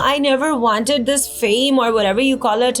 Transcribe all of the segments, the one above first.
I never wanted this fame or whatever you call it.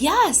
Yes.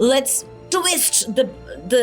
let's twist the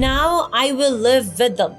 Now I will live with them.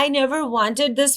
I never wanted this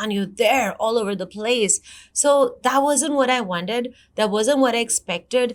and you're there all over the place. So that wasn't what I wanted. That wasn't what I expected.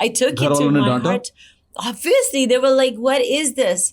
I took it to my heart. Obviously, they were like, what is this?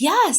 Yes.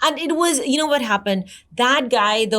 And it was, you know what happened? That guy, the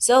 So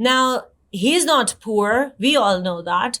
Now he is not poor, we all know that.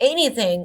anything,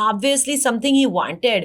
obviously something he wanted.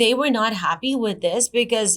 They were not happy with this because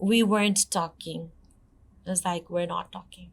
We weren't talking. It was like we're not talking.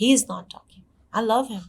He is not talking. I love him.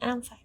And I'm fine.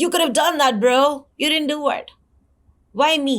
you could have done that bro, you didn't do it, why me?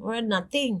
we're nothing.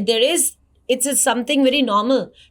There is, it's something very normal,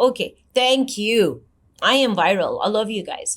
Okay, thank you. I am viral. I love you guys.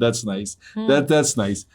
that's nice. That's nice.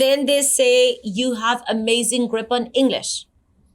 Then they say you have amazing grip on English.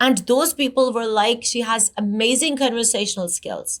And those people were like, she has amazing conversational skills.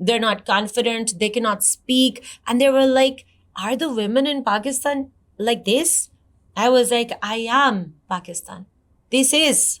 they're not confident, they cannot speak, and they were like, are the women in Pakistan like this? I was like, I am Pakistan. This is,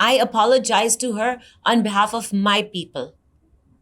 I apologize to her on behalf of my people.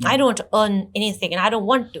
I don't earn anything and I don't want to.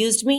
used me.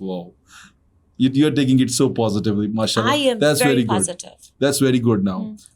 Wow. You are taking it so positively, mashallah. I am That's very good. positive. That's very good now.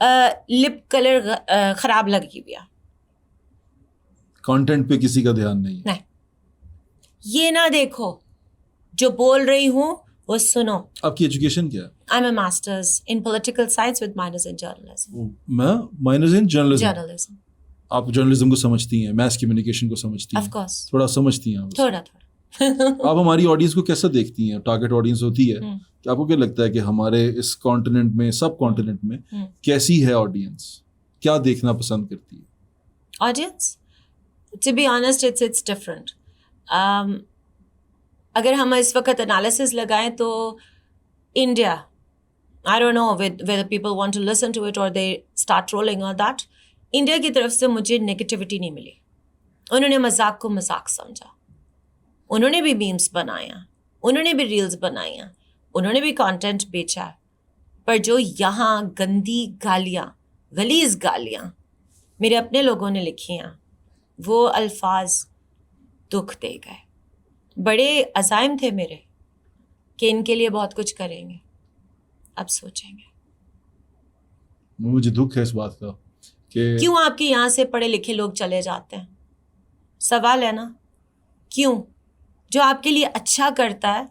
Lip colour خراب لگی ہوئی ہے. Content پہ کسی کا دھیان نہیں ہے. نہیں, یہ نہ دیکھو, جو بول رہی ہوں وہ سنو. آپ کی ایجوکیشن کیا ہے؟ I'm a master's in political science with minors in journalism. میں مائنرز ان جرنلزم. Journalism. آپ جرنلزم کو سمجھتی ہیں, میس کمیونیکیشن کو سمجھتی ہیں, of course. تھوڑا سمجھتی ہیں. تھوڑا آپ ہماری آڈینس کو کیسا دیکھتی ہیں؟ ٹارگیٹ آڈینس ہوتی ہے کہ آپ کو کیا لگتا ہے کہ ہمارے اس کانٹیننٹ میں, سب کانٹیننٹ میں کیسی ہے آڈینس, کیا دیکھنا پسند کرتی ہے audience? To be honest, it's different. اگر ہم اس وقت انالیسس لگائیں تو India, I don't know whether people want to listen to it or they start trolling or that. India کی طرف سے مجھے نیگیٹیوٹی نہیں ملی. انہوں نے مذاق کو مذاق سمجھا, انہوں نے بھی میمز بنایا, انہوں نے بھی ریلز بنایا, انہوں نے بھی کانٹینٹ بیچا. پر جو یہاں گندی گالیاں, غلیظ گالیاں میرے اپنے لوگوں نے لکھی ہیں, وہ الفاظ دکھ دے گئے. بڑے عزائم تھے میرے کہ ان کے لیے بہت کچھ کریں گے, اب سوچیں گے. مجھے دکھ ہے اس بات کا کہ کیوں آپ کے یہاں سے پڑھے لکھے لوگ چلے جاتے ہیں؟ سوال ہے نا, کیوں؟ جو آپ کے لیے اچھا کرتا ہے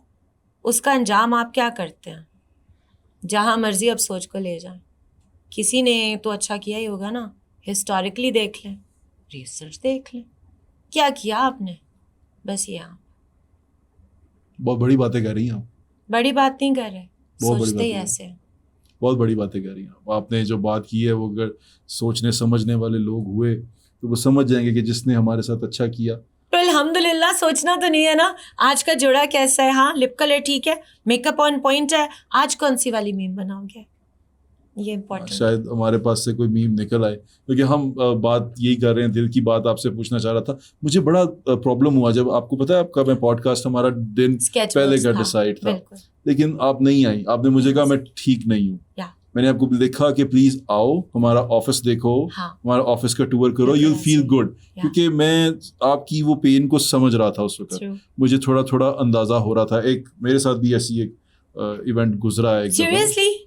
اس کا انجام آپ کیا کرتے ہیں؟ جہاں مرضی اب سوچ کو لے جائیں. کسی نے تو اچھا کیا ہی ہوگا نا. ہسٹوریکلی دیکھ لیں, ریسرچ دیکھ لیں, کیا کیا آپ نے. بس یہ آپ بہت بڑی باتیں کہہ رہی ہیں. آپ بڑی بات نہیں کر رہے, سوچتے ہی ایسے. بہت بڑی باتیں کہہ رہی ہیں آپ نے. جو بات کی ہے وہ اگر سوچنے سمجھنے والے لوگ ہوئے تو وہ سمجھ جائیں گے کہ جس نے ہمارے ساتھ اچھا کیا. تو الحمدللہ سوچنا تو نہیں ہے نا. آج کا جوڑا کیسا ہے؟ ہاں لپ کلر ٹھیک ہے, میک اپ آن پوائنٹ ہے, آج کون سی والی میم بناؤ گے؟ یہ امپورٹنٹ. شاید ہمارے پاس سے کوئی میم نکل آئے, کیونکہ ہم بات یہی کر رہے ہیں. دل کی بات آپ سے پوچھنا چاہ رہا تھا. مجھے بڑا پرابلم ہوا جب, آپ کو پتا ہے آپ کا میں پوڈ کاسٹ ہمارا دن پہلے کا ڈیسائڈ تھا, لیکن آپ نہیں آئی. آپ نے مجھے کہا میں ٹھیک نہیں ہوں. میں نے آپ کو لکھا کہ پلیز آؤ, ہمارا آفس دیکھو, ہمارا آفس کا ٹور کرو, یو ول فیل گڈ. کیونکہ میں آپ کی وہ پین کو سمجھ رہا تھا اس وقت. مجھے تھوڑا تھوڑا اندازہ ہو رہا تھا. ایک میرے ساتھ بھی ایسی ایک ایونٹ گزرا ہے ایک,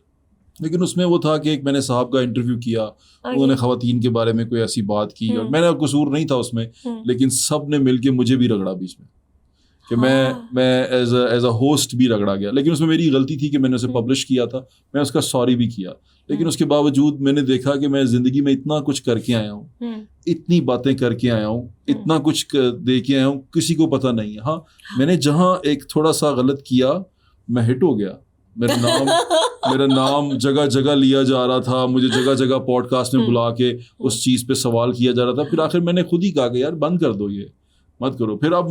لیکن اس میں وہ تھا کہ ایک میں نے صاحب کا انٹرویو کیا, انہوں نے خواتین کے بارے میں کوئی ایسی بات کی, اور میرا قصور نہیں تھا اس میں, لیکن سب نے مل کے مجھے بھی رگڑا بیچ میں, کہ میں ایز اے ہوسٹ بھی رگڑا گیا. لیکن اس میں میری غلطی تھی کہ میں نے اسے پبلش کیا تھا, میں اس کا سوری بھی کیا. لیکن اس کے باوجود میں نے دیکھا کہ میں زندگی میں اتنا کچھ کر کے آیا ہوں, اتنی باتیں کر کے آیا ہوں, اتنا کچھ دے کے آیا ہوں, کسی کو پتہ نہیں ہے. ہاں میں نے جہاں ایک تھوڑا سا غلط کیا میں ہٹ ہو گیا. میرا نام جگہ جگہ لیا جا رہا تھا, مجھے جگہ جگہ پوڈ کاسٹ میں بلا کے اس چیز پہ سوال کیا جا رہا تھا. پھر آخر میں نے خود ہی کہا کہ یار بند کر دو, یہ مت کرو. پھر اب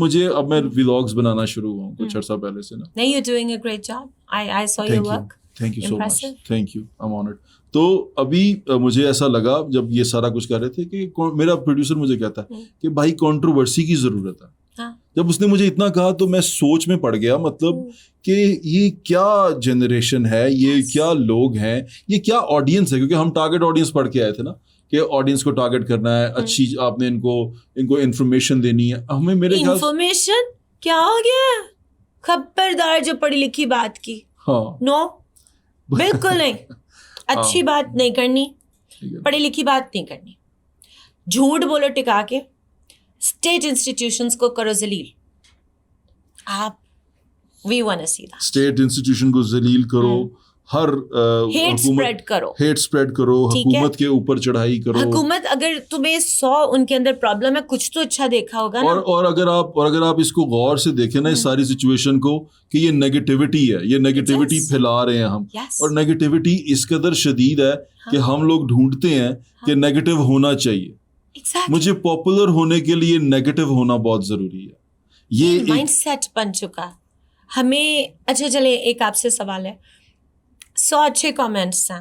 میں ولاگز بنانا شروع ہوا ہوں کچھ عرصہ پہلے سے نا. نہیں, you're doing a great job. I saw your work. Thank you so much. Thank you. I'm honored. تو ابھی مجھے ایسا لگا جب یہ سارا کچھ کر رہے تھے کہ میرا پروڈیوسر مجھے کہتا ہے کہ بھائی کنٹروورسی کی ضرورت ہے. جب اس نے مجھے اتنا کہا تو میں سوچ میں پڑ گیا, مطلب کہ یہ کیا جنریشن ہے, یہ کیا لوگ ہیں, یہ کیا آڈینس ہے. کیونکہ ہم ٹارگیٹ آڈینس پڑھ کے آئے تھے نا, کہ آڈینس کو ٹارگیٹ کرنا ہے, اچھی آپ نے ان کو انفارمیشن دینی ہے. ہمیں میرے خیال انفارمیشن کیا ہو گیا, خبردار جو پڑھی لکھی بات کی. ہاں نو بالکل نہیں, اچھی بات نہیں کرنی, پڑھی لکھی بات نہیں کرنی. جھوٹ بولو ٹکا کے, اسٹیٹ انسٹیٹیوشنس کو کرو ذلیل. آپ we want to see that. State institution کو ذلیل کرو, ہر ہیٹ اسپریڈ کرو, حکومت کے اوپر چڑھائی کرو. حکومت اگر تمہیں 100 ان کے اندر پرابلم ہے, کچھ تو اچھا دیکھا ہوگا نا. اور اگر آپ اس کو غور سے دیکھیں نا, اس ساری سچویشن کو, کہ یہ نیگیٹیوٹی ہے, یہ نیگیٹیوٹی پھیلا رہے ہیں ہم. اور نیگیٹیوٹی اس قدر شدید ہے کہ ہم لوگ ڈھونڈتے ہیں کہ نیگیٹو ہونا چاہیے. مجھے پاپولر ہونے کے لیے نیگیٹو ہونا بہت ضروری ہے. یہ مائنڈ سیٹ بن چکا ہمیں. اچھا چلے, ایک آپ سے سوال ہے. 100 اچھے کامنٹس ہیں,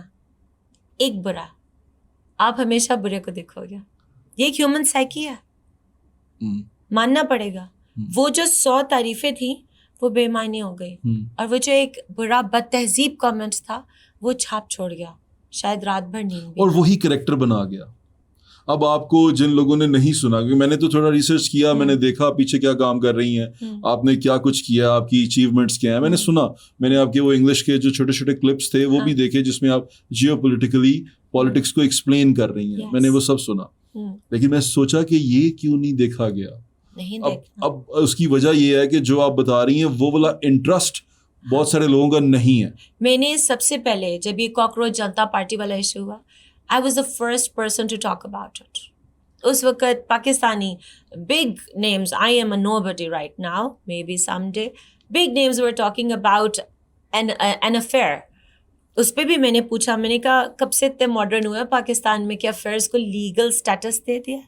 ایک برا, آپ ہمیشہ برے کو دیکھو گے. یہ ایک ہیومن سائیکی ہے, ماننا پڑے گا. وہ جو 100 تعریفیں تھیں وہ بے معنی ہو گئی, اور وہ جو ایک برا بد تہذیب کامنٹ تھا وہ چھاپ چھوڑ گیا, شاید رات بھر نیند بھی. اور وہی کریکٹر بنا گیا. اب آپ کو جن لوگوں نے نہیں سنا, کیونکہ میں نے تو تھوڑا ریسرچ کیا, میں نے دیکھا پیچھے کیا کام کر رہی ہیں آپ نے, کیا کچھ کیا, آپ کی اچیومنٹس کیا ہیں, میں نے سنا, میں نے آپ کے وہ انگلش کے جو چھوٹے چھوٹے کلپس تھے وہ بھی دیکھے جس میں آپ جیو پولیٹیکلی پالیٹکس کو ایکسپلین کر رہی ہیں, میں نے وہ سب سنا. لیکن میں سوچا کہ یہ کیوں نہیں دیکھا گیا. اب اس کی وجہ یہ ہے کہ جو آپ بتا رہی ہیں وہ والا انٹرسٹ بہت سارے لوگوں کا نہیں ہے. میں نے سب سے پہلے جب یہ کاکروچ جنتا پارٹی والا ایشو ہوا, I was the first person to talk about it. اس وقت Pakistani big names, I am a nobody right now, maybe someday, big names were talking about an affair. اس پہ بھی میں نے پوچھا, میں نے کہا کب سے اتنے ماڈرن ہوئے پاکستان میں کہ افیئرس کو لیگل اسٹیٹس دے دیا.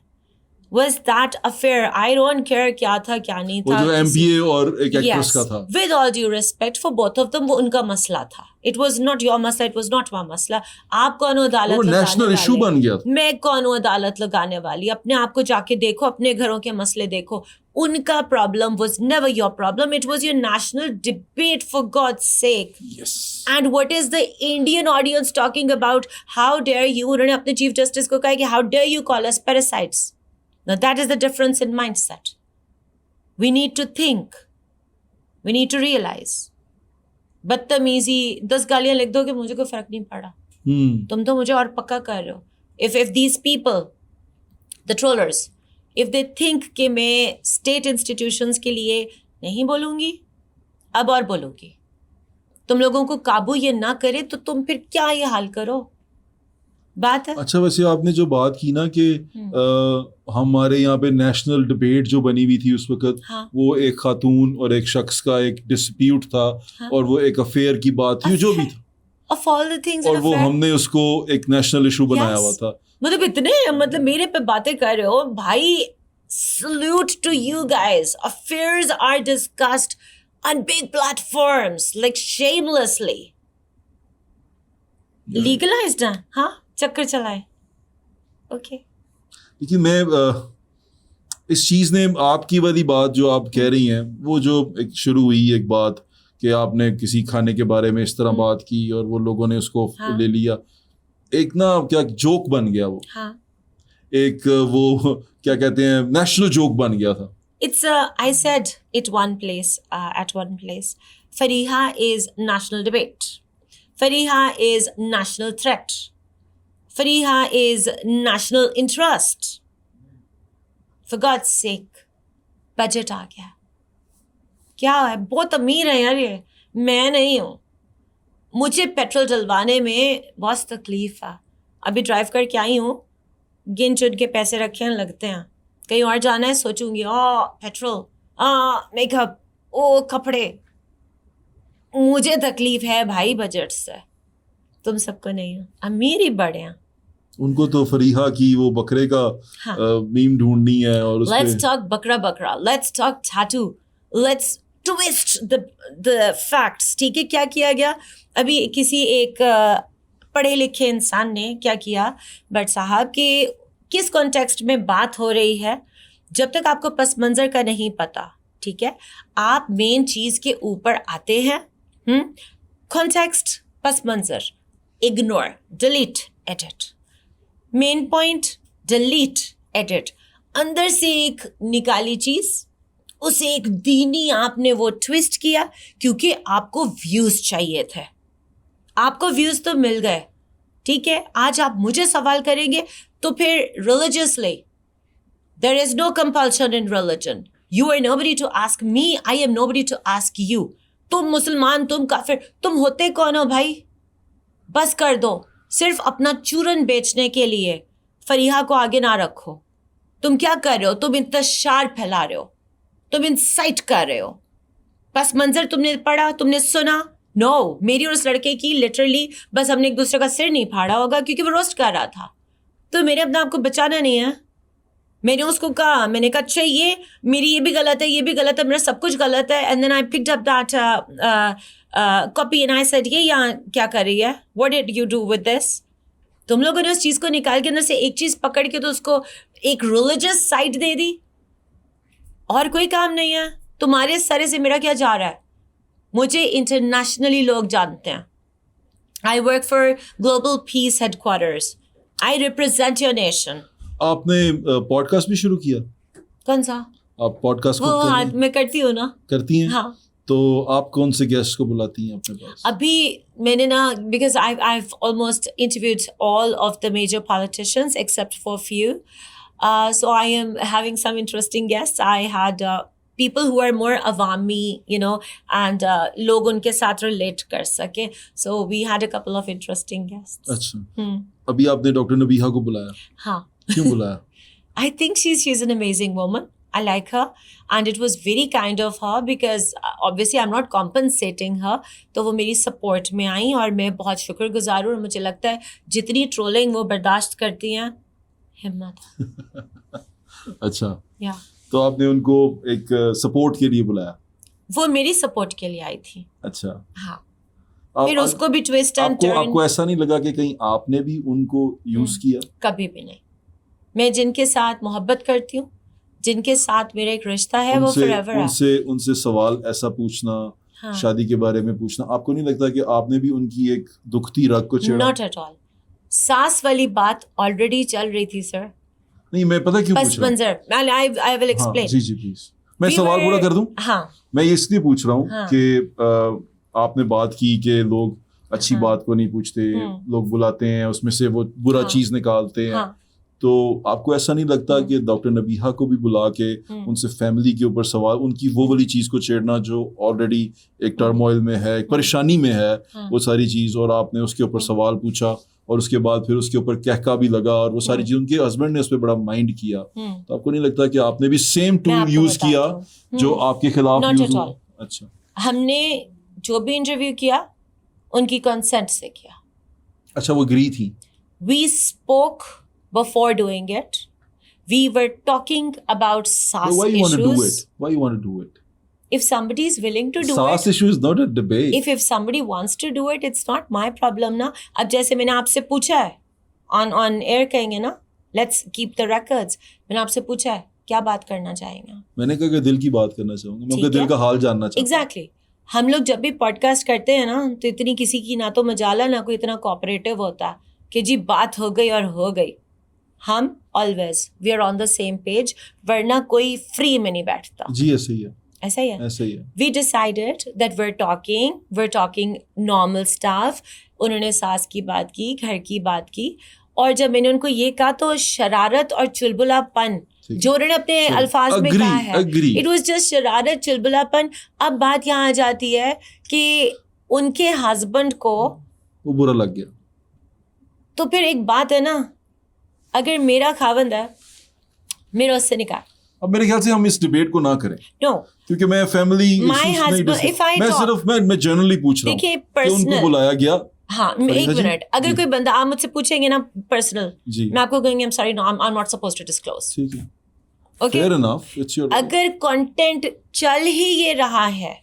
Was that affair? I don't care کیا تھا کیا نہیں تھا. وہ جو ایم پی اے اور ایک ایکٹریس کا تھا. With all due respect for both of them, وہ ان کا مسئلہ تھا. It was not your مسئلہ, it was not my مسئلہ. آپ کون ہو عدالت لگانے والے؟ وہ نیشنل ایشو بن گیا تھا. میں کون ہوں عدالت لگانے والی؟ اپنے آپ کو جا کے دیکھو, اپنے گھروں کے مسئلے دیکھو. ان کا problem was never your problem. It was your national debate, for God's sake. Yes. And what is the Indian audience talking about? How dare you? انہوں نے اپنے چیف جسٹس کو کہا کہ how dare you call us parasites? Now that is the difference in mindset. We need to think. We need to realize. بدتمیزی 10 گالیاں لکھ دو کہ مجھے کوئی فرق نہیں پڑا. تم تو مجھے اور پکا کر رہے ہو. If these people, the trollers, if they think کہ میں state institutions کے لیے نہیں بولوں گی, اب اور بولوں گی. تم لوگوں کو قابو یہ نہ کرے تو تم پھر کیا یہ حال کرو. بات ہے. اچھا ویسے آپ نے جو بات کی نا کہ ہمارے یہاں پہ نیشنل ڈبیٹ جو بنی ہوئی تھی اس وقت, وہ ایک خاتون اور ایک شخص کا ایک ڈسپیوٹ تھا اور وہ ایک افیئر کی بات تھی جو بھی تھا, اور وہ ہم نے اس کو ایک نیشنل ایشو بنایا ہوا تھا. مطلب اتنے میرے پہ باتیں کر رہے ہو بھائی. Salute to you guys. Affairs are discussed on big platforms like shamelessly. Legalized ہیں, ہاں چکر چلائے. اوکے. لیکن میں اس چیز نے آپ کی والی بات جو آپ کہہ رہی ہیں, وہ جو ایک شروع ہوئی ایک بات کہ آپ نے کسی کھانے کے بارے میں اس طرح بات کی اور وہ لوگوں نے اس کو لے لیا, ایک نا کیا جوک بن گیا وہ, ایک وہ کیا کہتے ہیں نیشنل جوک بن گیا تھا. It's I said it at one place. Fariha is national debate. Fariha is national threat. Fariha is national interest. For God's sake, budget آ گیا. کیا ہے, بہت امیر ہے یار یہ, میں نہیں ہوں. مجھے پیٹرول ڈلوانے میں بہت تکلیف ہے. ابھی ڈرائیو کر کے آئی ہوں, گن چن کے پیسے رکھے لگتے ہیں. کہیں اور جانا ہے سوچوں گی, پیٹرول, میک اپ, کپڑے. مجھے تکلیف ہے بھائی بجٹ سے, تم سب کو نہیں. امیر ہی بڑے ہیں. ان کو تو فریحہ کی وہ بکرے کا میم ڈھونڈنی ہے. اور لیٹس ٹاک بکرا, let's talk tattoo, let's twist the facts. ٹھیک ہے, کیا کیا گیا ابھی کسی ایک پڑھے لکھے انسان نے کیا کیا, بٹ صاحب کہ کس کانٹیکسٹ میں بات ہو رہی ہے, جب تک آپ کو پس منظر کا نہیں پتا, ٹھیک ہے, آپ مین چیز کے اوپر آتے ہیں. کانٹیکسٹ, پس منظر, ignore, delete, edit. Main point, delete, edit. اندر سے ایک نکالی چیز, اسے ایک دینی آپ نے وہ ٹویسٹ کیا کیونکہ آپ کو ویوز چاہیے تھے. آپ کو ویوز تو مل گئے, ٹھیک ہے. آج آپ مجھے سوال کریں گے تو پھر religiously, there is no compulsion in religion. You are nobody to ask me, I am nobody to ask you. تم مسلمان, تم کافر, تم ہوتے کون ہو بھائی؟ بس کر دو. صرف اپنا چورن بیچنے کے لیے فریحہ کو آگے نہ رکھو. تم کیا کر رہے ہو؟ تم انتشار پھیلا رہے ہو, تم انسائٹ کر رہے ہو. پس منظر تم نے پڑھا, تم نے سنا؟ نو. میری اور اس لڑکے کی لٹرلی بس ہم نے ایک دوسرے کا سر نہیں پھاڑا ہوگا کیونکہ وہ روسٹ کر رہا تھا. تو میرے اپنے آپ کو بچانا نہیں ہے. میں نے اس کو کہا, میں نے کہا اچھا یہ میری یہ بھی غلط ہے, یہ بھی غلط ہے, میرا سب کچھ غلط ہے. And then I picked up that copy and I said یہ یہاں کیا کر رہی ہے, what did you do with this. تم لوگوں نے اس چیز کو نکال کے اندر سے ایک چیز پکڑ کے تو اس کو ایک ریلیجس سائٹ دے دی, اور کوئی کام نہیں ہے. تمہارے سرے سے میرا کیا جا رہا ہے؟ مجھے انٹرنیشنلی لوگ جانتے ہیں. I work for Global Peace headquarters. I represent your nation. آپ نے پوڈ کاسٹ بھی شروع کیا؟ کون سا؟ آپ پوڈ کاسٹ وہ ہاں میں کرتی ہوں نا. کرتی ہیں؟ ہاں. تو آپ کون سے گیسٹ کو بلاتی ہیں اپنے پاس؟ ابھی میں نے نا because I've almost interviewed all of the major politicians except for few. So I am having some interesting guests. I had people who are more awami, you know, and log unke sath relate kar sake. So we had a couple of interesting guests. اچھا. ابھی آپ نے doctor نبیہہ کو بلایا؟ ہاں. کیوں بلایا؟ I think she's an amazing woman. I like her and it was very kind of her because obviously I'm not compensating her. تو وہ میری سپورٹ میں آئیں اور میں بہت شکر گزار ہوں. اور مجھے لگتا ہے جتنی ٹرولنگ وہ برداشت کرتی ہیں ہمت. اچھا. Yeah. تو آپ نے ان کو ایک سپورٹ کے لیے بلایا؟ وہ میری سپورٹ کے لیے آئی تھی. اچھا. ہاں. پھر اس کو بھی ٹویسٹ اینڈ ٹرن. آپ کو ایسا نہیں لگا کہ کہیں آپ نے بھی ان کو یوز کیا؟ کبھی بھی نہیں. میں جن کے ساتھ محبت کرتی ہوں, جن کے ساتھ میرا ایک رشتہ ہے, وہ فار ایور ہے. ان سے سوال ایسا پوچھنا, شادی کے بارے میں پوچھنا, آپ کو نہیں لگتا کہ آپ نے بھی ان کی ایک دکھتی رگ کو چھیڑا؟ Not at all. ساس والی بات آلریڈی چل رہی تھی سر. نہیں میں پتہ کیوں پوچھ رہا ہوں. پس منظر I will explain. جی پلیز. میں سوال پورا کر دوں؟ ہاں. میں اس لیے پوچھ رہا ہوں کہ آپ نے بات کی کہ لوگ اچھی بات کو نہیں پوچھتے, لوگ بلاتے ہیں اس میں سے وہ برا چیز نکالتے ہیں. تو آپ کو ایسا نہیں لگتا کہ ڈاکٹر نبیہہ کو بھی بلا کے ان سے فیملی کے اوپر سوال, ان کی وہ والی چیز کو چھیڑنا جو آلریڈی ایک ٹرموائل میں ہے, ایک پریشانی میں ہے, وہ ساری چیز, اور آپ نے اس کے اوپر سوال پوچھا اور اس کے بعد پھر اس کے اوپر کہکا بھی لگا اور وہ ساری چیز, ان کے ہسبینڈ نے اس پہ بڑا مائنڈ کیا, تو آپ کو نہیں لگتا کہ آپ نے بھی سیم ٹول یوز کیا جو آپ کے خلاف یوز ہوا؟ اچھا. ہم نے جو بھی انٹرویو کیا ان کی کنسنٹ سے کیا. اچھا, وہ اگری تھی. We spoke before doing it. We were talking about SARS issues. Why you want to do it? Why you want to do it? If somebody is willing to do SARS it. issue is not a debate. If somebody wants to do it, it's not my problem na. اب جیسے میں نے آپ سے پوچھا ہے on air کہیں گے نا, let's keep the records. میں نے آپ سے پوچھا ہے کیا بات کرنا چاہیں گے. میں نے کہا کہ دل کی بات کرنا چاہوں گا, میں اپنے دل کا حال جاننا چاہتا ہوں. Exactly. ہم لوگ جب بھی پوڈ کاسٹ کرتے ہیں نا تو اتنی کسی کی نہ تو مجالہ نہ کوئی اتنا کوآپریٹو ہوتا کہ جی بات ہو گئی اور ہو گئی. ہم always we are on the same page, ورنہ کوئی فری میں نہیں بیٹھتا. جی ایسا ہی ہے. ایسا ہی ہے. ایسا ہی ہے. We decided that we're talking normal stuff. انہوں نے ساس کی بات کی, گھر کی بات کی, اور جب میں نے ان کو یہ کہا تو شرارت اور چلبلا پن جو انہوں نے اپنے الفاظ میں کہا ہے, اٹ واز جسٹ شرارت, چلبلا پن. اب بات یہاں آ جاتی ہے کہ ان کے ہسبینڈ کو وہ برا لگ گیا. تو پھر ایک بات ہے نا, اگر میرا خاوند ہے میرا اس سے نکال. اب میرے خیال سے ہم اس ڈیبیٹ کو نہ کریں. نو, کیونکہ میں فیملی میں صرف میں جنرلی پوچھ رہا ہوں کہ ان کو بلایا گیا. ہاں ایک منٹ, اگر کوئی بندہ آپ مجھ سے پوچھیں گے نا پرسنل, میں آپ کو کہیں گے I'm sorry, no, I'm not supposed to disclose. ٹھیک ہے, okay, fair enough, it's your right. اگر کنٹینٹ چل ہی یہ رہا ہے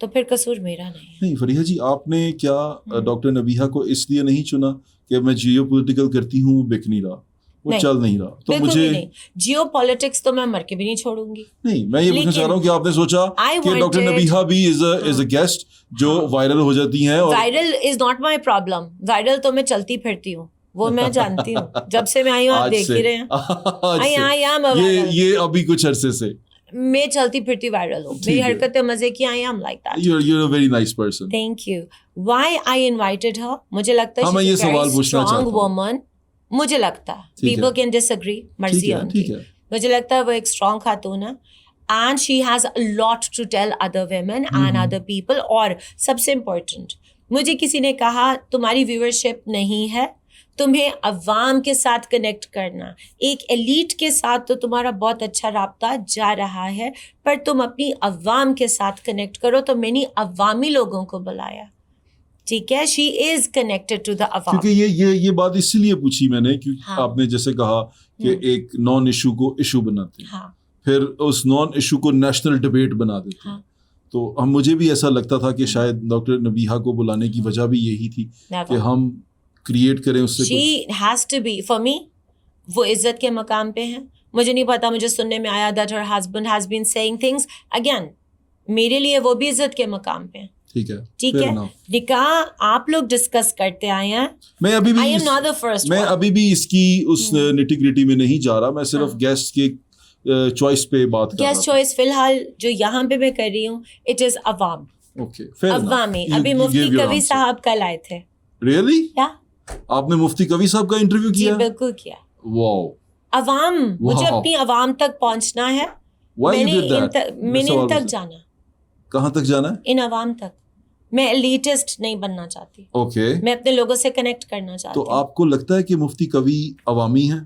تو پھر قصور میرا نہیں. فریحہ جی, آپ نے کیا ڈاکٹر نبیہہ کو اس لیے نہیں چنا کہ میں جیو پولیٹیکل کرتی ہوں, وہ بک نہیں رہا, وہ چل نہیں رہا؟ تو مجھے جیو پالیٹکس تو میں مر کے بھی نہیں چھوڑوں گی. نہیں, میں یہ پوچھنا چاہ رہا ہوں کہ آپ نے سوچا کہ ڈاکٹر نبیہہ بھی از اے گیسٹ جو وائرل ہو جاتی ہیں. Viral is not my problem. Viral تو میں چلتی پھرتی ہوں, وہ میں جانتی ہوں, جب سے میں آئی ہوں آپ دیکھ ہی رہے ہیں. یہ ابھی کچھ عرصے سے میں چلتی پھرتی وائرل ہوں, میری حرکتیں مزے کی آئی. I'm like that. You're a very nice person. Thank you. Why I invited her? مجھے لگتا ہے she's a very strong woman. مجھے لگتا ہے people can disagree, مرضی ہے ان کی. مجھے لگتا ہے وہ ایک اسٹرانگ خاتون ہے and she has a lot to tell other women and other people. اور سب سے امپورٹنٹ, مجھے کسی نے کہا تمہاری ویورشپ نہیں ہے, تمہیں عوام کے ساتھ کنیکٹ کرنا, ایک ایلیٹ کے ساتھ تو تمہارا بہت اچھا رابطہ جا رہا ہے, پر تم اپنی عوام کے ساتھ کنیکٹ کرو. تو میں نے عوامی لوگوں کو بلایا. ٹھیک ہے, شی از کنیکٹڈ ٹو دا عوام. کیونکہ یہ بات اسی لیے پوچھی میں نے کیونکہ آپ نے جیسے کہا کہ ایک نان ایشو کو ایشو بناتے ہیں, پھر اس نان ایشو کو نیشنل ڈبیٹ بنا دیتے ہیں. تو مجھے بھی ایسا لگتا تھا کہ شاید ڈاکٹر نبیہہ کو بلانے کی وجہ بھی یہی تھی کہ ہم کریٹ کریں اس سے. She has to be for me, وہ عزت کے مقام پہ ہیں. مجھے نہیں پتا, مجھے سننے میں آیا that her husband has been seeing things. Again میرے لیے وہ بھی عزت کے مقام پہ ہیں. ٹھیک ہے ٹھیک ہے. نکاح آپ لوگ ڈسکس کرتے آئے ہیں. میں ابھی I am not the first میں one. ابھی بھی اس کی اس نٹی گریٹی میں نہیں جا رہا, میں صرف گیسٹ کے چوائس پہ بات کر رہا ہوں. گیسٹ چوائس فی الحال جو یہاں پہ میں کر رہی ہوں اٹ از عوام. اوکے, عوامی. ابھی مفتی کبھی صاحب کل آئے تھے. ریئلی؟ کیا آپ نے مفتی کبھی صاحب کا انٹرویو جی کیا؟ بالکل کیا. واو. عوام, مجھے اپنی عوام تک پہنچنا ہے. میں نے ان تک جانا. کہاں تک جانا ہے؟ ان عوام تک. میں ایلیٹسٹ نہیں بننا چاہتی. اوکے. میں اپنے لوگوں سے کنیکٹ کرنا چاہتی ہوں. تو آپ کو لگتا ہے کہ مفتی کبھی عوامی ہیں؟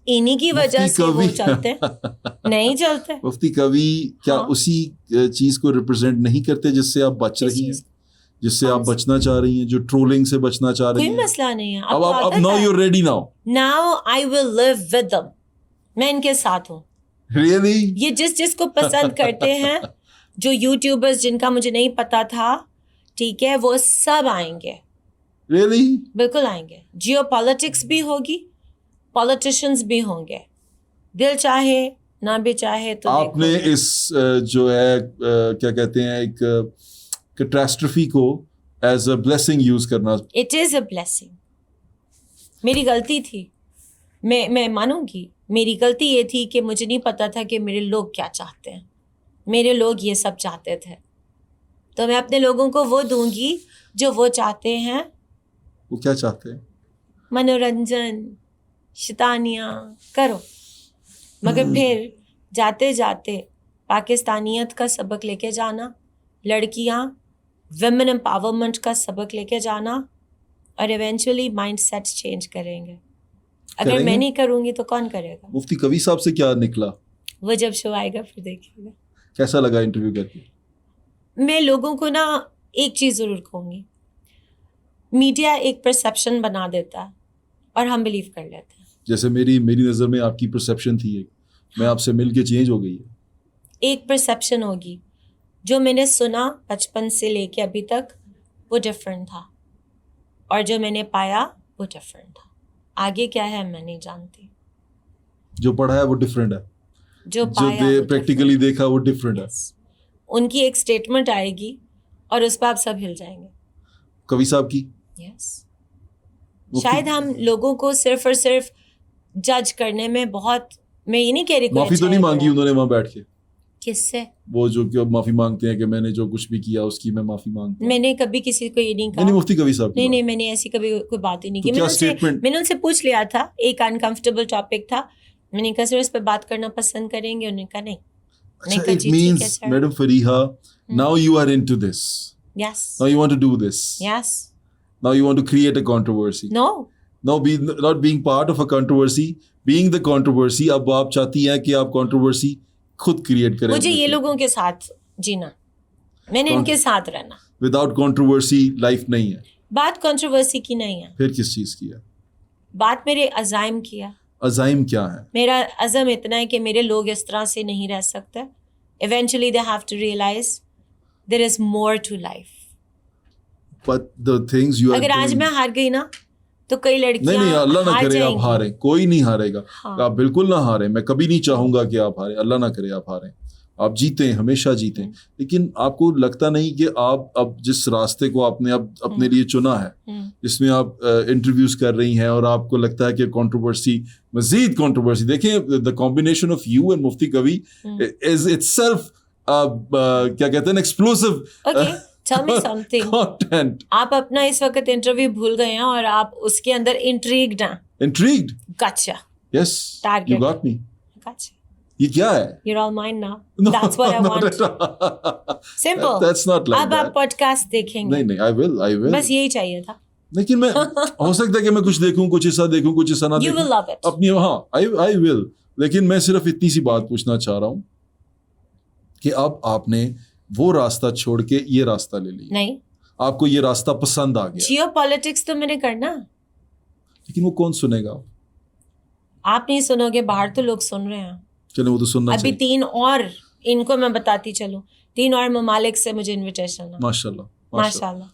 انہی کی وجہ سے وہ چلتے نہیں چلتے. مفتی کبھی کیا اسی چیز کو ریپرزینٹ نہیں کرتے جس سے آپ بچ رہی ہیں, جس سے آپ بچنا چاہ رہی ہیں, جو ٹرولنگ سے بچنا چاہ رہی ہیں؟ کوئی مسئلہ نہیں ہے. اب now you ready now I will live with them. میں ان کے ساتھ ہوں. ریئلی؟ یہ جس کو پسند کرتے ہیں, جو یوٹیوبرز جن کا مجھے نہیں پتا تھا, ٹھیک ہے, وہ سب آئیں گے. ریئلی؟ بالکل آئیں گے. جیو پالیٹکس بھی ہوگی, پالیٹیشنز بھی ہوں گے. دل چاہے نہ بھی چاہے تو آپ نے اس جو ہے کیا کہتے ہیں ایک کیٹاسٹرفی کو ایز اے بلیسنگ یوز کرنا. It is a blessing. میری غلطی تھی, میں مانوں گی. میری غلطی یہ تھی کہ مجھے نہیں پتا تھا کہ میرے لوگ کیا چاہتے ہیں. میرے لوگ یہ سب چاہتے تھے, تو میں اپنے لوگوں کو وہ دوں گی جو وہ چاہتے ہیں. وہ کیا چاہتے ہیں؟ منورنجن, شیطانیاں کرو, مگر پھر جاتے جاتے پاکستانیت کا سبق لے کے جانا, لڑکیاں ویمن امپاورمنٹ کا سبق لے کے جانا, اور ایونچولی مائنڈ سیٹ چینج کریں گے. اگر میں نہیں کروں گی تو کون کرے گا؟ مفتی کبھی صاحب سے کیا نکلا؟ وہ جب شو آئے گا پھر دیکھیے گا. کیسا لگا انٹرویو کر کے؟ میں لوگوں کو نا ایک چیز ضرور کہوں گی, میڈیا ایک پرسیپشن بنا دیتا ہے اور ہم بلیو کر لیتے ہیں. جیسے میری نظر میں آپ کی پرسیپشن تھی ایک, میں آپ سے مل کے چینج ہو گئی ہے. ایک پرسیپشن ہوگی, جو میں نے سنا بچپن سے لے کے ابھی تک وہ ڈفرینٹ تھا, اور جو میں نے پایا وہ ڈفرینٹ تھا. آگے کیا ہے میں نہیں جانتی. جو پڑھا ہے وہ ڈفرینٹ ہے, جو پریکٹیکلی دیکھا وہ ڈفرینٹ ہے. ان کی ایک اسٹیٹمنٹ آئے گی اور اس پہ آپ سب ہل جائیں گے. کبھی صاحب کی یس. شاید ہم لوگوں کو صرف اور صرف جج کرنے میں بہت, میں یہ نہیں کہہ رہی معافی تو نہیں مانگی انہوں نے وہاں بیٹھ کے؟ کس سے؟ وہ جو کہ معافی مانگتے ہیں کہ میں نے جو کچھ بھی کیا اس کی میں معافی مانگتا ہوں. میں نے کبھی کسی کو یہ نہیں کہا. نہیں مفتی کبھی صاحب نہیں, میں نے ایسی کبھی کوئی بات ہی نہیں کی. میں نے ان سے پوچھ لیا تھا, ایک انکمفرٹیبل ٹاپک تھا, میں نے کہا سر اس پہ بات کرنا پسند کریں گے؟ انہوں نے کہا نہیں. It means, Madam Fariha, now you are into this. Yes. Now you want to do this. Yes. Now you want to create a controversy. No. Not being part of a controversy, being the controversy. اب آپ چاہتی ہیں کہ آپ controversy خود create کریں. مجھے یہ لوگوں کے ساتھ جینا, میں نے ان کے ساتھ رہنا. وداؤٹ کنٹروورسی لائف نہیں ہے. بات کنٹروورسی کی نہیں ہے. پھر کس چیز کی ہے؟ بات میرے عزائم کی ہے. عزائم کیا ہے؟ میرا عزم اتنا ہے کہ میرے لوگ اس طرح سے نہیں رہ سکتے. Eventually they have to realise there is more to life. But the things you are اگر آج میں ہار گئی نا تو کئی لڑکیاں نہیں, اللہ نہ کرے آپ ہاریں, کوئی نہیں ہارے گا. آپ بالکل نہ ہاریں, میں کبھی نہیں چاہوں گا کہ آپ ہاریں, اللہ نہ کرے آپ ہاریں. آپ جیتیں, ہمیشہ جیتیں. لیکن آپ کو لگتا نہیں کہ آپ اب جس راستے کو آپ نے اب اپنے لیے چنا ہے, جس میں آپ انٹرویوز کر رہی ہیں, اور آپ کو لگتا ہے کہ کنٹروورسی, مزید کنٹروورسی, دیکھیں the combination of you and مفتی کبھی از اٹسیلف کیا کہتے ہیں ایکسپلوسیو. Tell me something. Content. آپ اپنا اس وقت انٹرویو بھول گئے ہیں اور آپ اس کے اندر انٹریگڈ ہیں. Intrigued? Gotcha. Yes. Target. You got me. Gotcha. یہ کیا ہے؟ You're all mine now. That's what I want. Simple. That's not like اب that. آپ پوڈ کاسٹ دیکھیں گے. نہیں, I will. بس یہی چاہیے تھا. لیکن میں ہو سکتا ہے کہ میں کچھ دیکھوں, کچھ حصہ دیکھوں, کچھ حصہ نہ دیکھوں. You will love it. اپنی ہاں I will. لیکن میں صرف اتنی سی بات پوچھنا چاہ رہا ہوں کہ اب آپ نے وہ راستہ چھوڑ کے یہ راستہ لے لیا. نہیں, آپ کو یہ راستہ پسند آ گیا. جیو پالیٹکس تو میں نے کرنا. لیکن وہ کون سنے گا؟ آپ نہیں سنو گے, باہر تو لوگ سن رہے ہیں. چلیں وہ تو سننا ابھی چاہیے. 3 اور ان کو میں بتاتی چلوں, 3 اور ممالک سے مجھے انویٹیشن ہے. ماشاء اللہ.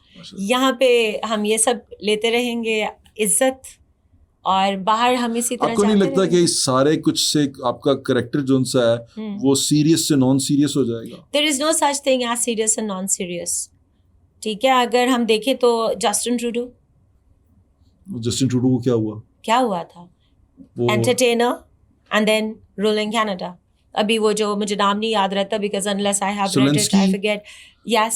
یہاں پہ ہم یہ سب لیتے رہیں گے, عزت اور باہر ہم اسی طرح آپ کو نہیں جاتے لگتا رہیں کہ گے. اس سارے کچھ سے آپ کا کریکٹر جو سا ہے وہ سیریس سے نان سیریس ہو جائے گا؟ There is no such thing as serious and non serious. ٹھیک ہے, اگر ہم دیکھیں تو جسٹن ٹروڈو کو کیا ہوا تھا؟ Entertainer and then rolling Canada. ابھی وہ جو مجھے نام نہیں یاد رہتا because unless I have read it I forget. Yes,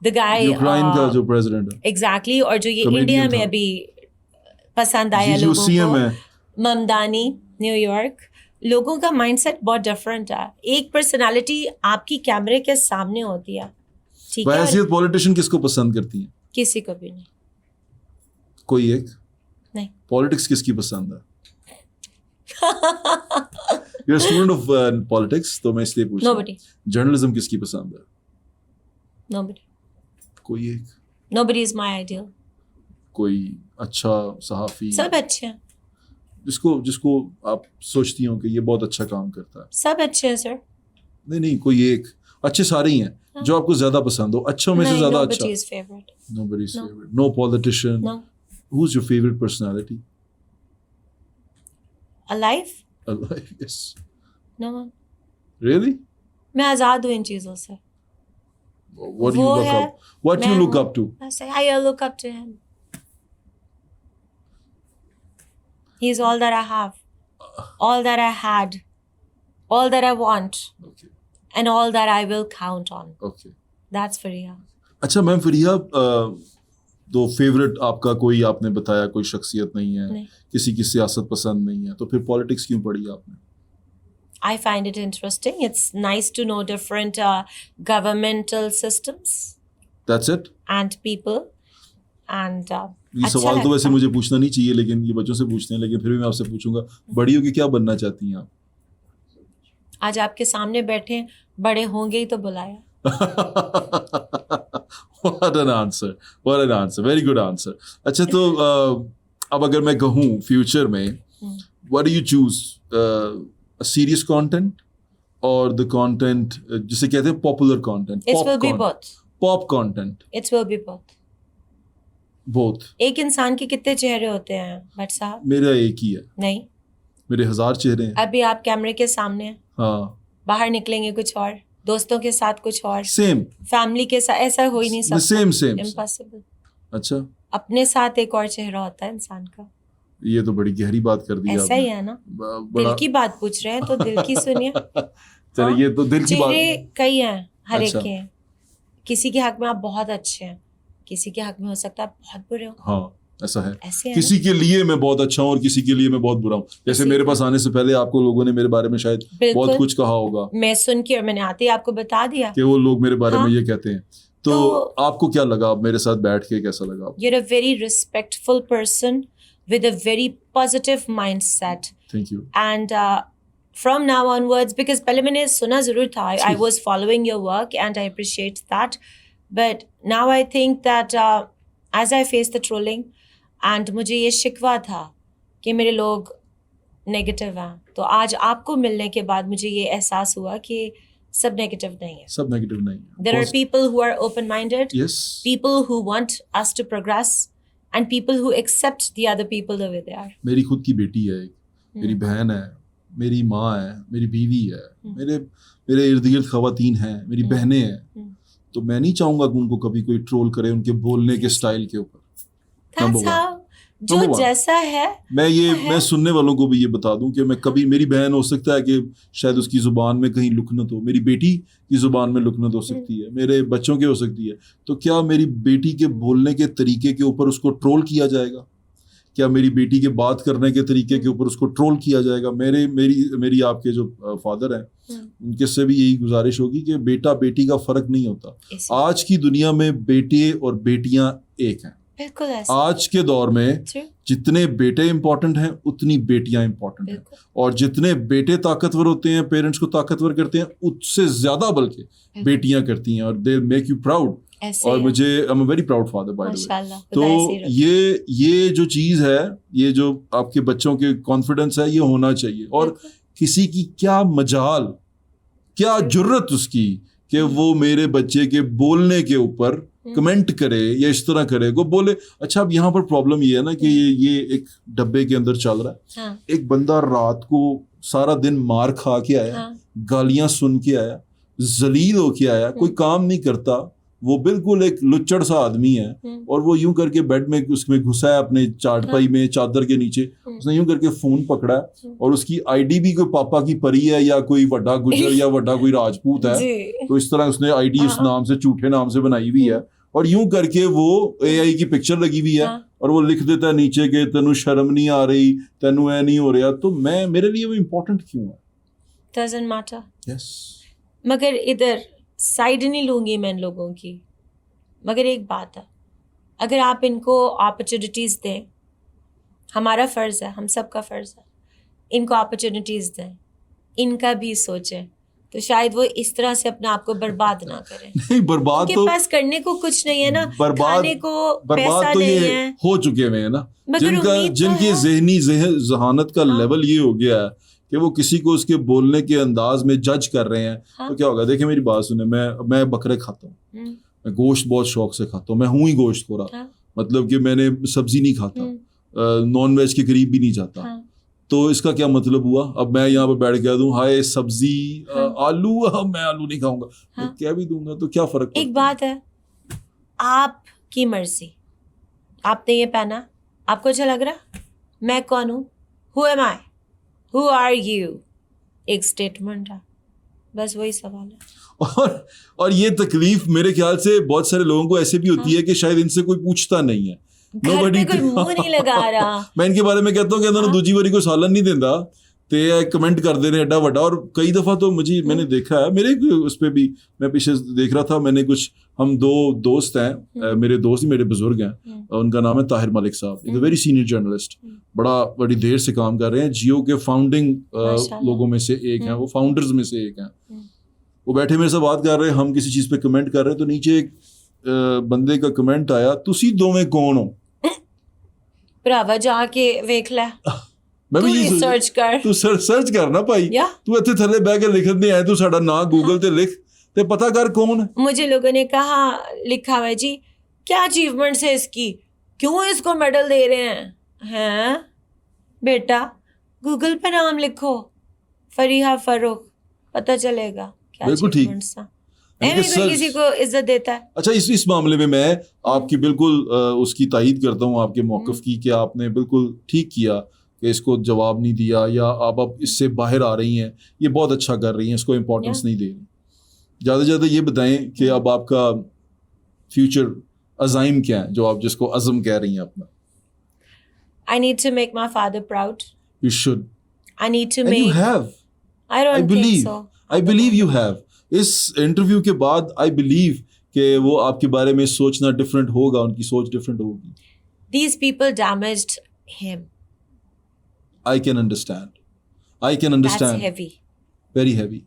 the guy Ukraine کا جو پریزیڈنٹ ہے. ایگزیکٹلی. اور جو یہ انڈیا میں ابھی پسند آیا لوگوں کو, ممدانی نیو یارک. لوگوں کا مائنڈ سیٹ بہت ڈفرینٹ ہے. ایک پرسنالٹی آپ کی کیمرے کے سامنے ہوتی ہے, ٹھیک ہے. بحیثیت پولیٹیشین کس کو پسند کرتی ہیں؟ کسی کو بھی نہیں. کوئی ایک نہیں. پالیٹکس کس کی پسند ہے؟ You're a student of politics, تو میں اس لیے پوچھ رہا ہوں. Nobody. جرنلزم کس کی پسند ہے؟ Nobody. کوئی ایک. Nobody is my ideal. کوئی اچھا صحافی سب اچھے ہیں, جس کو آپ سوچتی ہوں کہ یہ بہت اچھا کام کرتا ہے؟ سب اچھے ہیں سر. نہیں کوئی ایک. اچھے سارے ہی ہیں جو آپ کو زیادہ پسند ہو, اچھوں میں سے زیادہ اچھا. Nobody's favorite. Nobody's favorite. No politician. No. Who's your favorite personality? Alive? Alive, yes. No one. Really? میں آزاد ہوں ان چیزوں سے. What do you look up? What do you look up to? I look up to him. He's all that I have, all that I had, all that I want, Okay. and all that I will count on. Okay. That's Fariha. اچھا میم, فریحہ تو favourite آپ کا کوئی آپ نے بتایا کوئی شخصیت نہیں ہے, کسی کی سیاست پسند نہیں ہے, تو پھر پالیٹکس کیوں پڑھی آپ نے؟ I find it interesting. It's nice to know different governmental systems. That's it? And people. And یہ سوال تو ویسے مجھے پوچھنا نہیں چاہیے, لیکن یہ بچوں سے پوچھتے ہیں, لیکن پھر بھی میں آپ سے پوچھوں گا, بڑی ہو کے کیا بننا چاہتی ہیں آپ؟ آج آپ کے سامنے بیٹھے ہیں, بڑے ہوں گے ہی تو بلایا. What an answer. What an answer. Very good answer. اچھا تو اب اگر میں کہوں فیوچر میں what do you choose? Serious content or the content جسے کہتے ہیں popular content? It will be both. Pop content. It will be both. Both. ایک انسان کے کتنے چہرے ہوتے ہیں بٹ صاحب؟ میرا ایک ہی ہے. نہیں, میرے 1000 چہرے ہیں. ابھی آپ کیمرے کے سامنے ہیں, ہاں, باہر نکلیں گے کچھ اور, دوستوں کے ساتھ کچھ اور, سیم فیملی کے ساتھ, ایسا ہو ہی نہیں سکتا. Same impossible. اچھا, اپنے ساتھ ایک اور چہرہ ہوتا ہے انسان کا. یہ تو بڑی گہری بات کر دی آپ نے. ایسا ہی ہے نا, دل کی بات پوچھ رہے ہیں تو دل کی سنیے. چلیے, یہ تو دل کی بات. چہرے کئی ہیں, ہر ایک کے ہیں. کسی کے حق میں آپ بہت اچھے ہیں, کسی کے حق میں ہو سکتا ہے آپ بہت برے ہو. ہاں ایسا ہے. کسی کے لیے میں بہت اچھا ہوں اور کسی کے لیے میں بہت برا ہوں. جیسے میرے پاس آنے سے پہلے آپ کو لوگوں نے میرے بارے میں شاید بہت کچھ کہا ہوگا, میں سن کے, اور میں نے آتے ہی آپ کو بتا دیا کہ وہ لوگ میرے بارے میں یہ کہتے ہیں. تو آپ کو کیا لگا, میرے ساتھ بیٹھ کے کیسا لگا؟ You're a very respectful person with a very positive mindset. Thank you. And from now onwards, because پہلے میں نے سنا ضرور تھا, I was following your work and I appreciate that. But now I think that as I face the trolling, and مجھے یہ شکوہ تھا کہ میرے لوگ نیگیٹو ہیں, تو آج آپ کو ملنے کے بعد مجھے یہ احساس ہوا کہ سب نیگیٹو نہیں ہے. سب نیگیٹو نہیں ہے. There are people who are open-minded, Yes. people who want us to progress, and people who accept the other people the way they are. میری خود کی بیٹی ہے, میری بہن ہے, میری ماں ہے, میری بیوی ہے, میرے ارد گرد خواتین ہیں, میری بہنیں ہیں. تو میں نہیں چاہوں گا کہ ان کو کبھی کوئی ٹرول کرے ان کے بولنے کے سٹائل کے اوپر. That's how, جو جیسا ہے. میں سننے والوں کو بھی یہ بتا دوں کہ میں کبھی, میری بہن ہو سکتا ہے کہ شاید اس کی زبان میں کہیں لکنت ہو, میری بیٹی کی زبان میں لکنت ہو سکتی ہے, میرے بچوں کے ہو سکتی ہے. تو کیا میری بیٹی کے بولنے کے طریقے کے اوپر اس کو ٹرول کیا جائے گا؟ کیا میری بیٹی کے بات کرنے کے طریقے کے اوپر اس کو ٹرول کیا جائے گا؟ میری آپ کے جو فادر ہیں ان کے سے بھی یہی گزارش ہوگی کہ بیٹا بیٹی کا فرق نہیں ہوتا. آج کی دنیا میں بیٹے اور بیٹیاں ایک ہیں. آج کے دور میں جتنے بیٹے امپورٹنٹ ہیں اتنی بیٹیاں امپورٹنٹ ہیں, اور جتنے بیٹے طاقتور ہوتے ہیں, پیرنٹس کو طاقتور کرتے ہیں, اس سے زیادہ بلکہ بیٹیاں کرتی ہیں, اور دے میک یو پراؤڈ. اور مجھے I am a very proud father by the way. تو یہ جو چیز ہے, یہ جو آپ کے بچوں کے کانفیڈنس ہے, یہ ہونا چاہیے. اور کسی کی کیا مجال, کیا جرت اس کی کہ وہ میرے بچے کے بولنے کے اوپر کمنٹ کرے یا اس طرح کرے وہ بولے. اچھا اب یہاں پر پرابلم یہ ہے نا کہ یہ ایک ڈبے کے اندر چل رہا ہے. ایک بندہ رات کو سارا دن مار کھا کے آیا, گالیاں سن کے آیا, ذلیل ہو کے آیا, کوئی کام نہیں کرتا, وہ بالکل ایک لچڑ سا آدمی ہے, اور وہ یوں کر کے بیڈ میں اس میں گھسا ہے اپنے چارپائی میں چادر کے نیچے, اس نے یوں کر کے فون پکڑا ہے, اور اس کی آئی ڈی بھی کوئی پاپا کی پری ہے یا کوئی وڈا گجر یا وڈا کوئی راجپوت ہے, تو اس طرح اس نے آئی ڈی اس نام سے جھوٹے نام سے بنائی ہوئی ہے, اور یوں کر کے وہ اے آئی کی پکچر لگی ہوئی ہے, اور وہ لکھ دیتا ہے نیچے کہ تینوں شرم نہیں آ رہی, تینوں اے نہیں ہو رہا. تو میں میرے لیے وہ امپورٹنٹ کیوں ہے؟ Doesn't matter. Yes. مگر ادھر سائڈ نہیں لوں گی میں ان لوگوں کی, مگر ایک بات ہے, اگر آپ ان کو اپرچونیٹیز دیں, ہمارا فرض ہے, ہم سب کا فرض ہے, ان کو اپرچونیٹیز دیں, ان کا بھی سوچیں, تو شاید وہ اس طرح سے اپنے آپ کو برباد نہ کریں. نہیں برباد ان تو کے پاس کرنے کو کچھ نہیں ہے نا, کھانے کو برباد پیسہ تو نہیں یہ ہے, ہو چکے ہوئے ہیں نا, جن کی ہے. ذہنی ذہانت کا لیول یہ ہو گیا ہے کہ وہ کسی کو اس کے بولنے کے انداز میں جج کر رہے ہیں. تو کیا ہوگا؟ دیکھیں میری بات سنیں, میں بکرے کھاتا ہوں, میں گوشت بہت شوق سے کھاتا ہوں, میں ہوں ہی گوشت خورا, مطلب کہ میں نے سبزی نہیں کھاتا, نان ویج کے قریب بھی نہیں جاتا. تو اس کا کیا مطلب ہوا؟ اب میں یہاں پہ بیٹھ کے دوں ہائے سبزی آلو, میں آلو نہیں کھاؤں گا, میں کہہ بھی دوں گا, تو کیا فرق؟ ایک بات ہے, آپ کی مرضی, آپ نے یہ پہنا, آپ کو اچھا لگ رہا, میں کون ہوں, who am I, who are you, ایک اسٹیٹمنٹ ہے, بس وہی سوال ہے. اور یہ تکلیف میرے خیال سے بہت سارے لوگوں کو ایسے بھی ہوتی ہے کہ شاید ان سے کوئی پوچھتا نہیں ہے, گھر پہ کوئی منہ نہیں لگا رہا. میں ان کے بارے میں کہتا ہوں کہ انہوں نے دوسری باری کوئی سالن نہیں دینا تے کمنٹ کر دے رہے ایڈا وڈا. اور کئی دفعہ تو میں نے دیکھا ہے, میرے اس پہ بھی میں پیچھے دیکھ رہا تھا, میں نے کچھ, ہم دو دوست ہیں, میرے دوست ہی میرے بزرگ ہیں, ان کا نام ہے طاہر ملک صاحب, ایک ویری سینئر جرنلسٹ, بڑی دیر سے کام کر رہے ہیں, جیو کے فاؤنڈنگ لوگوں میں سے ایک ہیں, وہ فاؤنڈرز میں سے ایک ہیں. وہ بیٹھے میرے سے بات کر رہے ہیں, ہم کسی چیز پہ کمنٹ کر رہے ہیں, تو نیچے ایک بندے کا کمنٹ آیا, تسی دوویں کون ہو؟ بھراوا جا کے ویکھ لے, میں بھی یہ سرچ کر, تو سرچ کر نا بھائی, تو اتنے تھلے بہ کے لکھت نہیں آئے, تو ساڈا نام گوگل تے لکھ تے پتہ کر کون ہے. مجھے لوگوں نے کہا لکھا ہوا ہے جی, کیا اچیومنٹس ہے اس کی, کیوں اس کو میڈل دے رہے ہیں بیٹا, گوگل پہ نام لکھو فریحہ فروخ, پتہ چلے گا کیا اچیومنٹس ہیں. کسی کو عزت دیتا ہے. اچھا اس معاملے میں آپ کی بالکل اس کی تائید کرتا ہوں, آپ کے موقف کی, کہ آپ نے بالکل ٹھیک کیا کہ اس کو جواب نہیں دیا, یا آپ اب اس سے باہر آ رہی ہیں, یہ بہت اچھا کر رہی ہیں, اس کو امپورٹنس نہیں دے رہی. زیادہ سے زیادہ یہ بتائیں کہ اب آپ کا فیوچر عزائم کیا ہے, جو آپ جس کو عزم کہہ رہی ہیں اپنا. I need to make my father proud. You should. I need to And make. you have. I don't think so. I believe you have. اس انٹرویو کے بعد آئی بلیو کہ وہ آپ کے بارے میں سوچنا ڈفرینٹ ہوگا, ان کی سوچ ڈفرینٹ ہوگی. These people damaged him. I can understand. That's heavy. Very heavy.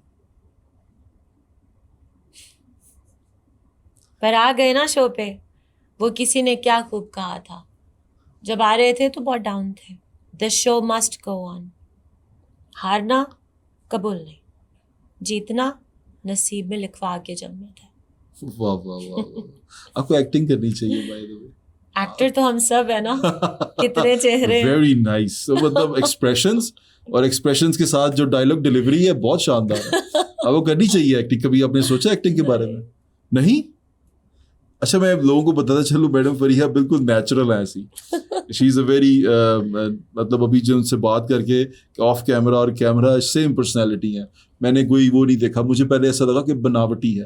پر آ گئے نا شو پہ, وہ کسی نے کیا خوب کہا تھا, جب آ رہے تھے تو بہت ڈاؤن تھے. The show must go on. ہارنا قبول نہیں, جیتنا نصیب میں لکھوا کے جمع تھا. واہ واہ واہ, آپ کو ایکٹنگ کرنی چاہیے بائی دی وے. ایکٹر تو ہم سب ہے نا, کتنے چہرے. Very nice. مطلب ایکسپریشنز, اور ایکسپریشنز کے ساتھ جو ڈائلاگ ڈلیوری ہے بہت شاندار ہے. آپ کو کرنی چاہیے ایکٹنگ. کبھی آپ نے سوچا ایکٹنگ کے بارے میں؟ نہیں. اچھا میں لوگوں کو بتاتا چلوں, میڈم فریحہ بالکل نیچرل ہے ایسی. شی از اے ویری, مطلب ابھی جو ان سے بات کر کے آف کیمرہ اور کیمرہ سیم پرسنالٹی ہیں. میں نے کوئی وہ نہیں دیکھا, مجھے پہلے ایسا لگا کہ بناوٹی ہے,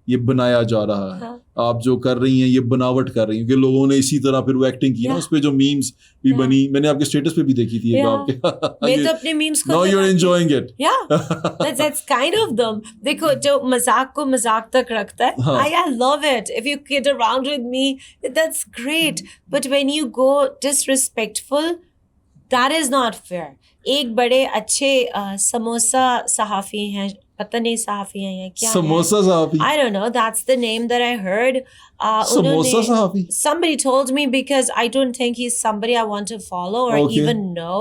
یہ بنایا جا رہا ہے. آپ جو کر رہی ہیں یہ بناوٹ کر رہی ہیں, کہ لوگوں نے اسی طرح پھر وہ ایکٹنگ کی نا, اس پہ جو میمز بھی بنی, میں نے آپ کے اسٹیٹس پہ بھی دیکھی تھی. میں تو اپنے میمز کو, Now you're enjoying it. That's kind of them. دیکھو جو مذاق کو مذاق تک رکھتا ہے, I love it. If you kid around with me, that's great. But when you go disrespectful, that is not fair. ایک بڑے اچھے سموسا صحافی ہیں, پتہ نہیں صحافی ہیں یا کیا, سموسا صحافی, I don't know, that's the name that I heard. Samosa صحافی, somebody told me, because I don't think he's somebody I want to follow or even know.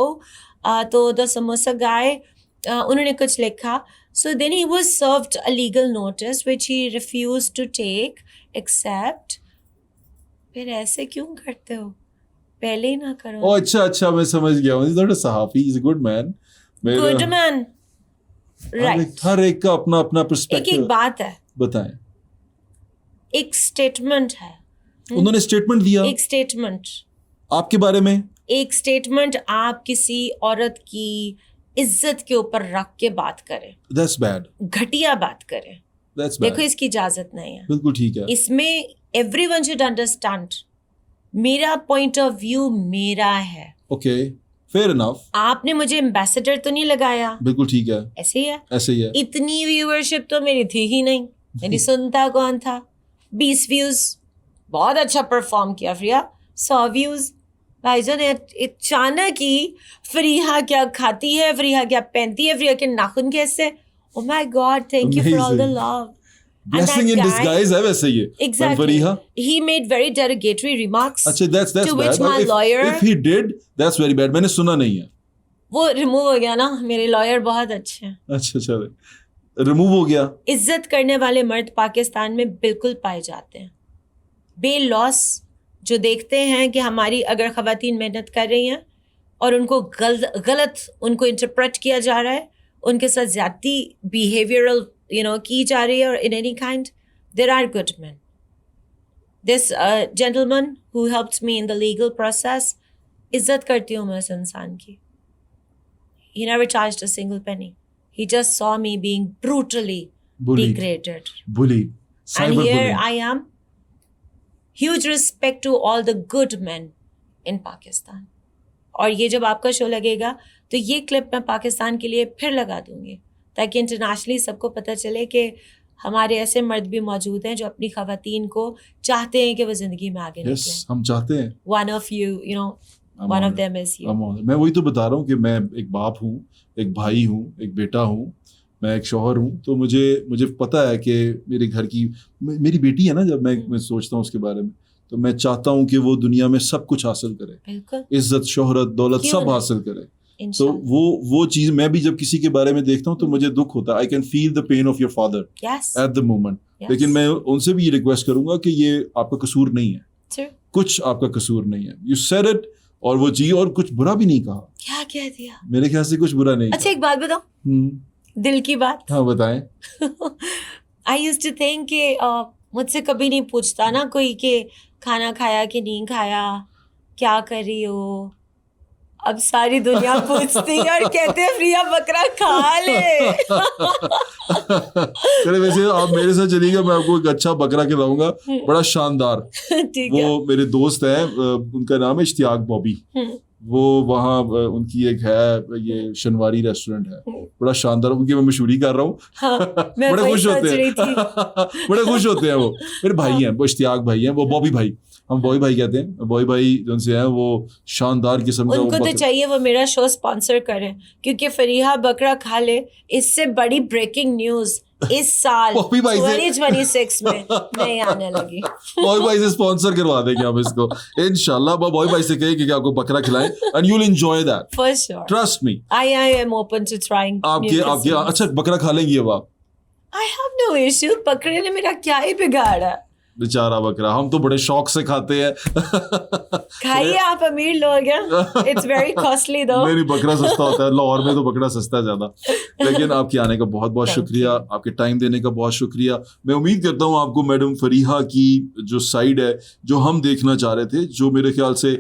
تو the samosa guy, انہوں نے کچھ لکھا, So then he was served a legal notice which he refused to take, except پھر ایسے کیوں کرتے ہو, پہلے ہی نہ کرو. او اچھا میں سمجھ گیا ہوں. He's not a صحافی, he's a good man. Good man. Right. ہر ایک کا اپنا اپنا پرسپیکٹو. ایک بات ہے, بتائیں. ایک اسٹیٹمنٹ ہے, انہوں نے اسٹیٹمنٹ دیا ایک اسٹیٹمنٹ آپ کے بارے میں. ایک اسٹیٹمنٹ آپ کسی عورت کی عزت کے اوپر رکھ کے بات کریں, That's bad. گھٹیا بات کریں. That's bad. دیکھو اس کی اجازت نہیں ہے. بالکل ٹھیک ہے. اس میں ایوری ون شوڈ انڈرسٹینڈ, میرا پوائنٹ آف ویو میرا ہے. Okay, fair enough. آپ نے مجھے امبیسڈر تو نہیں لگایا. بالکل ٹھیک ہے. ایسے ہی ہے. ایسے ہی ہے. اتنی ویورشپ تو میری تھی ہی نہیں, میری سنتا کون تھا. 20 ویوز, بہت اچھا پرفارم کیا فریحہ. 100 ویوز. بھائی جان اچانک ہی فریحہ کیا کھاتی ہے, فریحہ کیا پہنتی ہے, فریحہ کے ناخن کیسے. Oh my God, thank you for all the love. Blessing in disguise ہے ویسے یہ. Exactly. Fariha. He made very derogatory remarks. اچھا that's to bad. which my lawyer. If he did, that's very bad. میں نے سنا نہیں ہے. وہ ریموو ہو گیا نا, میرے لائر بہت اچھے ہیں. اچھا چلے ریموو ہو گیا. عزت کرنے والے مرد پاکستان میں بالکل پائے جاتے ہیں. بے لوس جو دیکھتے ہیں کہ ہماری اگر خواتین محنت کر رہی ہیں اور ان کو غلط ان کو انٹرپریٹ کیا جا رہا ہے, ان کے ساتھ زیادتی بیہیویئرل کی جا رہی ہے, اور in any kind, there are good men. This gentleman who helped me in the legal process, عزت کرتی ہوں میں اس انسان کی. He never charged a single penny. He just saw me being brutally degraded. Bullied. And here I am. Huge respect to all the good men in Pakistan. اور یہ جب آپ کا شو لگے گا تو یہ کلپ میں پاکستان کے لیے پھر لگا دوں گی, تاکہ انٹرنیشنلی سب کو پتہ چلے کہ ہمارے ایسے مرد بھی موجود ہیں جو اپنی خواتین کو چاہتے ہیں کہ وہ زندگی میں آگے نکلیں. ہم چاہتے ہیں. One of you, one of them is you. میں وہی تو بتا رہا ہوں کہ میں ایک باپ ہوں, ایک بھائی ہوں, ایک بیٹا ہوں, میں ایک شوہر ہوں. تو مجھے پتہ ہے کہ میرے گھر کی میری بیٹی ہے نا, جب میں سوچتا ہوں اس کے بارے میں تو میں چاہتا ہوں کہ وہ دنیا میں سب کچھ حاصل کرے. بالکل. عزت, شہرت, دولت سب حاصل کرے. تو وہ چیز میں بھی جب کسی کے بارے میں دیکھتا ہوں تو مجھے دکھ ہوتا ہے. I can feel the pain of your father at the moment. لیکن میں ان سے بھی یہ ریکویسٹ کروں گا کہ یہ آپ کا قصور نہیں ہے, کچھ آپ کا قصور نہیں ہے. یو سیڈ اٹ, اور وہ چیز, اور کچھ برا بھی نہیں کہا. کیا کہہ دیا؟ میرے خیال سے کچھ برا نہیں. اچھا ایک بات بتاؤ, دل کی بات. ہاں بتائیں. آئی یوزڈ ٹو تھنک کہ مجھ سے کبھی نہیں پوچھتا نا کوئی کہ کھانا کھایا کہ نہیں کھایا, کیا کر رہی ہو. اب ساری دنیا پوچھتی ہے اور کہتے ہیں فریحہ بکرا کھا لے. چلے ویسے آپ میرے ساتھ چلیے گا, میں آپ کو ایک اچھا بکرا کھلاؤں گا, بڑا شاندار. وہ میرے دوست ہیں, ان کا نام ہے اشتیاق بابی. وہ وہاں ان کی ایک ہے یہ شنواری ریسٹورینٹ ہے, بڑا شاندار. ان کی میں مشہوری کر رہا ہوں. بڑے خوش ہوتے ہیں, بڑے خوش ہوتے ہیں. وہ میرے بھائی ہیں, وہ اشتیاق بھائی ہیں, وہ بابی بھائی, ہم بوئی بھائی کہتے ہیں. بوئی بھائی جو سے ہیں وہ شاندار قسم کا. ان کو تو چاہیے وہ میرا شو اسپانسر کریں, کیونکہ فریحہ بکرا کھا لے اس سے بڑی بریکنگ نیوز اس سال 2026 میں نہیں آنے لگی. بوئی بھائی سے اسپانسر کروا دیں گے ہم اس کو انشاءاللہ. بوئی بھائی سے کہیں کہ آپ کو بکرا کھلائیں and you'll enjoy that for sure. Trust me. I am open to trying. آپ کے اچھا بکرا کھا لیں گی اب آپ؟ I have no issue. بکرے نے میرا کیا ہی بگاڑا. بیچارہ بکرا, ہم تو بڑے شوق سے کھاتے ہیں. کھائیے, آپ امیر لوگ ہیں. It's very costly though. نہیں بکرا سستا ہوتا ہے, لاہور میں تو بکرا سستا ہے زیادہ. لیکن آپ کے آنے کا بہت بہت شکریہ, آپ کے ٹائم دینے کا بہت شکریہ. میں امید کرتا ہوں آپ کو میڈم فریحہ کی جو سائڈ ہے جو ہم دیکھنا چاہ رہے تھے, جو میرے خیال سے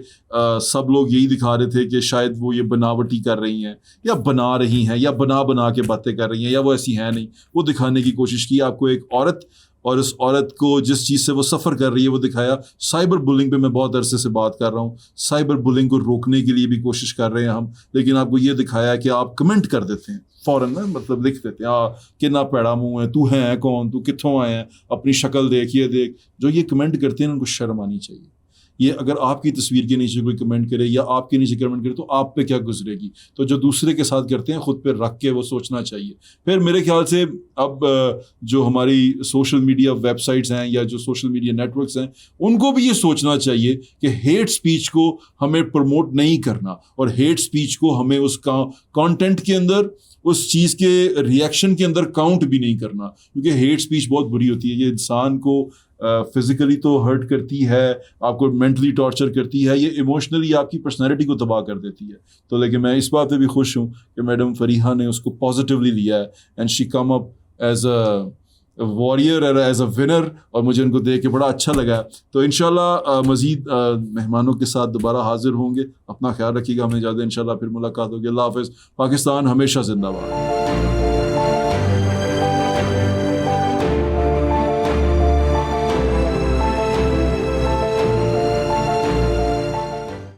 سب لوگ یہی دکھا رہے تھے کہ شاید وہ یہ بناوٹی کر رہی ہیں یا بنا رہی ہیں یا بنا کے باتیں کر رہی ہیں یا وہ ایسی ہیں نہیں, وہ دکھانے کی کوشش کی. آپ کو ایک عورت اور اس عورت کو جس چیز سے وہ سفر کر رہی ہے وہ دکھایا. سائبر بلنگ پہ میں بہت عرصے سے بات کر رہا ہوں, سائبر بلنگ کو روکنے کے لیے بھی کوشش کر رہے ہیں ہم, لیکن آپ کو یہ دکھایا کہ آپ کمنٹ کر دیتے ہیں فوراً, مطلب لکھ دیتے ہیں کہ نہ پیڑا منہ ہے, تو ہے کون, تو کتوں آئے ہیں, اپنی شکل دیکھ, یہ دیکھ. جو یہ کمنٹ کرتے ہیں ان کو شرم آنی چاہیے. یہ اگر آپ کی تصویر کے نیچے کوئی کمنٹ کرے یا آپ کے نیچے کمنٹ کرے تو آپ پہ کیا گزرے گی. تو جو دوسرے کے ساتھ کرتے ہیں خود پہ رکھ کے وہ سوچنا چاہیے. پھر میرے خیال سے اب جو ہماری سوشل میڈیا ویب سائٹس ہیں یا جو سوشل میڈیا نیٹ ورکس ہیں ان کو بھی یہ سوچنا چاہیے کہ ہیٹ سپیچ کو ہمیں پروموٹ نہیں کرنا, اور ہیٹ سپیچ کو ہمیں اس کا کانٹینٹ کے اندر, اس چیز کے ریئیکشن کے اندر کاؤنٹ بھی نہیں کرنا, کیونکہ ہیٹ اسپیچ بہت بری ہوتی ہے, یہ انسان کو فزیکلی تو ہرٹ کرتی ہے, آپ کو مینٹلی ٹارچر کرتی ہے, یہ ایموشنلی آپ کی پرسنالٹی کو تباہ کر دیتی ہے. تو لیکن میں اس بات پہ بھی خوش ہوں کہ میڈم فریحہ نے اس کو پازیٹیولی لیا ہے, and she come up as a warrior اور ایز اے ونر, اور مجھے ان کو دیکھ کے بڑا اچھا لگا. تو انشاءاللہ مزید مہمانوں کے ساتھ دوبارہ حاضر ہوں گے. اپنا خیال رکھیے گا, ہمیں اجازت, انشاءاللہ پھر ملاقات ہوگی. اللہ حافظ. پاکستان ہمیشہ زندہ باد.